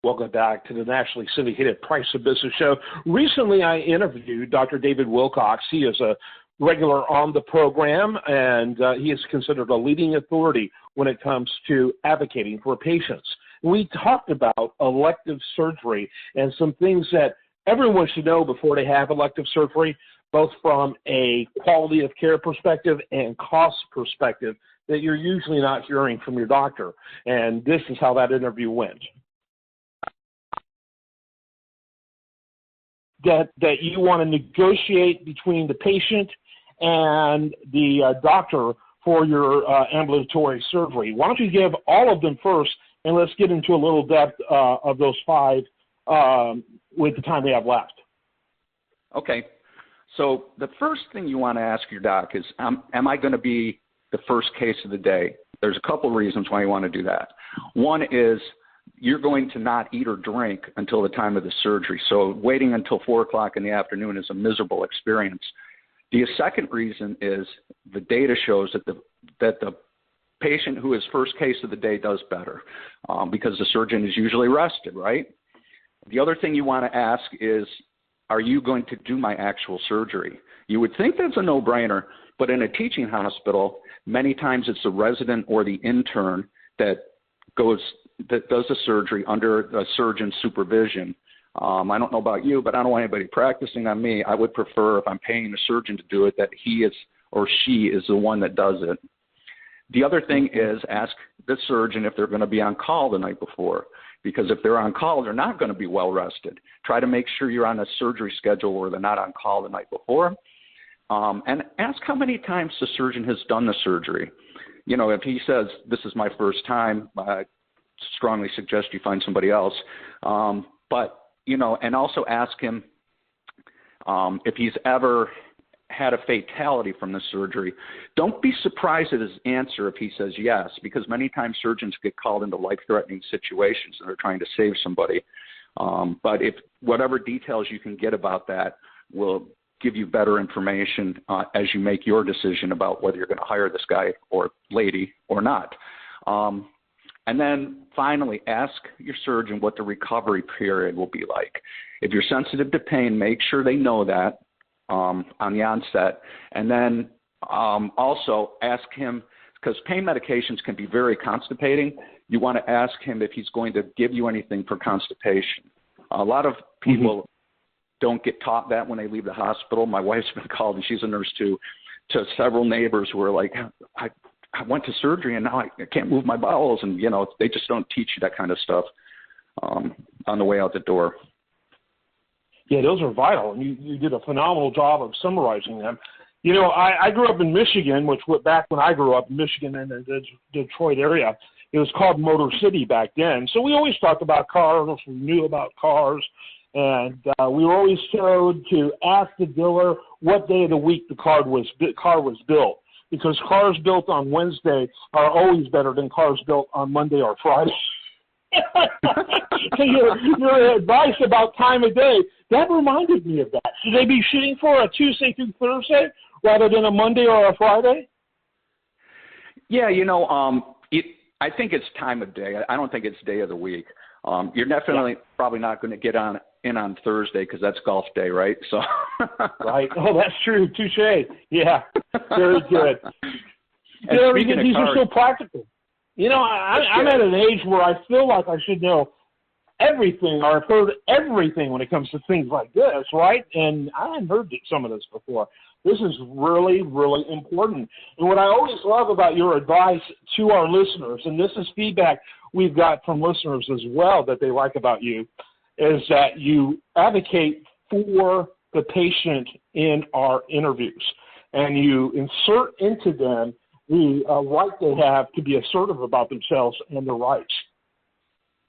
Welcome back to the nationally syndicated Price of Business show. Recently, I interviewed Dr. David Wilcox. He is a regular on the program, and he is considered a leading authority when it comes to advocating for patients. We talked about elective surgery and some things that everyone should know before they have elective surgery, both from a quality of care perspective and cost perspective that you're usually not hearing from your doctor. And this is how that interview went. That you want to negotiate between the patient and the doctor for your ambulatory surgery. Why don't you give all of them first, and let's get into a little depth of those 5 with the time we have left. Okay. So the first thing you want to ask your doc is, am I going to be the first case of the day? There's a couple reasons why you want to do that. One is you're going to not eat or drink until the time of the surgery. So waiting until 4 o'clock in the afternoon is a miserable experience. The second reason is the data shows that the patient who is first case of the day does better because the surgeon is usually rested, right? The other thing you want to ask is, are you going to do my actual surgery? You would think that's a no-brainer, but in a teaching hospital, many times it's the resident or the intern that does the surgery under the surgeon's supervision. I don't know about you, but I don't want anybody practicing on me. I would prefer, if I'm paying a surgeon to do it, that he is or she is the one that does it. The other thing is ask the surgeon if they're going to be on call the night before, because if they're on call, they're not going to be well rested. Try to make sure you're on a surgery schedule where they're not on call the night before. And ask how many times the surgeon has done the surgery. You know, if he says, this is my first time, I strongly suggest you find somebody else. But, you know, and also ask him if he's ever had a fatality from the surgery. Don't be surprised at his answer if he says yes, because many times surgeons get called into life-threatening situations and they're trying to save somebody. But if whatever details you can get about that will give you better information as you make your decision about whether you're going to hire this guy or lady or not. And then finally, ask your surgeon what the recovery period will be like. If you're sensitive to pain, make sure they know that on the onset. And then also ask him, because pain medications can be very constipating, you want to ask him if he's going to give you anything for constipation. A lot of people don't get taught that when they leave the hospital. My wife's been called, and she's a nurse too, to several neighbors who are like, I went to surgery and now I can't move my bowels. And, you know, they just don't teach you that kind of stuff on the way out the door. Yeah, those are vital, and you did a phenomenal job of summarizing them. You know, I grew up in Michigan, which back when I grew up in Michigan in the Detroit area, it was called Motor City back then. So we always talked about cars, we knew about cars, and we were always told to ask the dealer what day of the week the car was built, because cars built on Wednesday are always better than cars built on Monday or Friday. So your advice about time of day, that reminded me of that. Should they be shooting for a Tuesday through Thursday rather than a Monday or a Friday? Yeah, you know, I think it's time of day. I don't think it's day of the week. You're definitely probably not going to get in on Thursday because that's golf day, right? So right. Oh, that's true. Touche. Yeah. Very good. And these are so practical. You know, I'm at an age where I feel like I should know everything, or I've heard everything when it comes to things like this, right? And I hadn't heard some of this before. This is really, really important. And what I always love about your advice to our listeners, and this is feedback we've got from listeners as well that they like about you, is that you advocate for the patient in our interviews, and you insert into them the right they have to be assertive about themselves and their rights.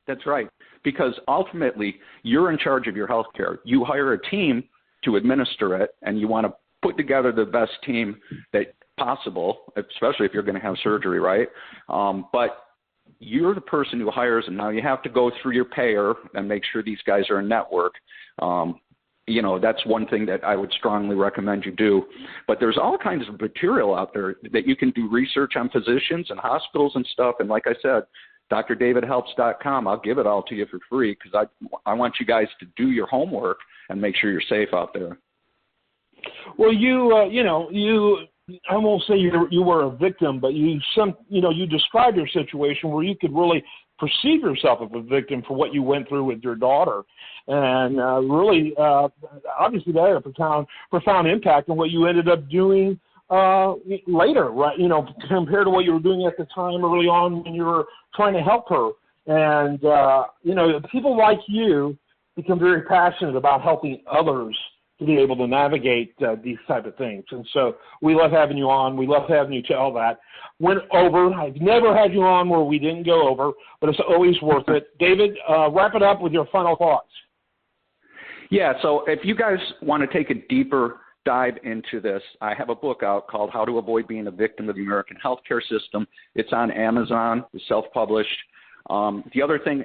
That's right, because ultimately you're in charge of your health care. You hire a team to administer it, and you want to put together the best team that possible, especially if you're going to have surgery, right? But you're the person who hires them. Now you have to go through your payer and make sure these guys are in network. You know, that's one thing that I would strongly recommend you do. But there's all kinds of material out there that you can do research on physicians and hospitals and stuff. And like I said, drdavidhelps.com. I'll give it all to you for free because I want you guys to do your homework and make sure you're safe out there. Well, I won't say you were a victim, but you described your situation where you could really perceive yourself as a victim for what you went through with your daughter, and really, obviously, that had a profound impact on what you ended up doing later, right? Compared to what you were doing at the time early on when you were trying to help her, and people like you become very passionate about helping others to be able to navigate these type of things. And so we love having you on. We love having you tell that. Went over. I've never had you on where we didn't go over, but it's always worth it. David, wrap it up with your final thoughts. Yeah, so if you guys want to take a deeper dive into this, I have a book out called How to Avoid Being a Victim of the American Healthcare System. It's on Amazon. It's self-published. The other thing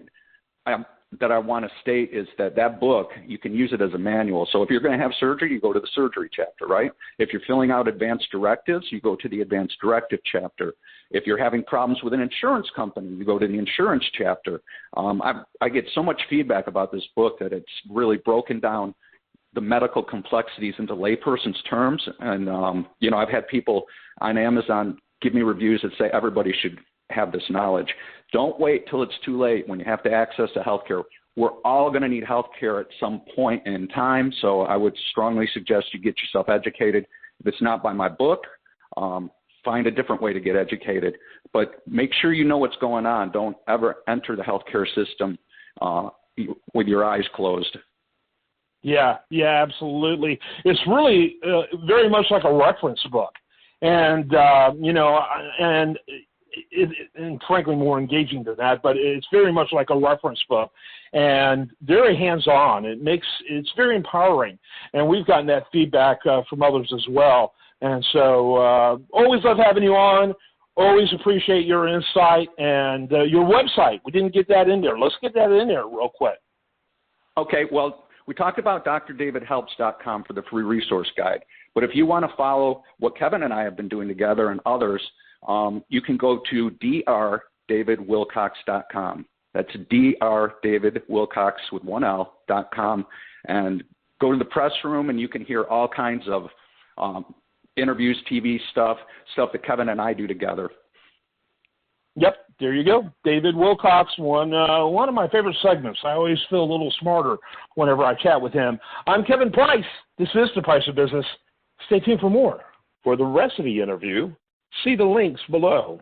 that I want to state is that book, you can use it as a manual. So if you're going to have surgery, you go to the surgery chapter, right? If you're filling out advanced directives, you go to the advanced directive chapter. If you're having problems with an insurance company, you go to the insurance chapter. I get so much feedback about this book that it's really broken down the medical complexities into layperson's terms. And, I've had people on Amazon give me reviews that say everybody should have this knowledge. Don't wait till it's too late when you have to access to healthcare. We're all going to need healthcare at some point in time, so I would strongly suggest you get yourself educated. If it's not by my book, find a different way to get educated. But make sure you know what's going on. Don't ever enter the healthcare system with your eyes closed. Yeah, absolutely. It's really very much like a reference book, and and frankly more engaging than that, but it's very much like a reference book and very hands-on. It's very empowering, and we've gotten that feedback from others as well. And so always love having you on. Always appreciate your insight and your website. We didn't get that in there. Let's get that in there real quick. Okay, well, we talked about drdavidhelps.com for the free resource guide. But if you want to follow what Kevin and I have been doing together and others, you can go to drdavidwilcox.com. That's drdavidwilcox with one L.com, and go to the press room, and you can hear all kinds of interviews, TV stuff that Kevin and I do together. Yep, there you go. David Wilcox, one of my favorite segments. I always feel a little smarter whenever I chat with him. I'm Kevin Price. This is The Price of Business. Stay tuned for more. For the rest of the interview, see the links below.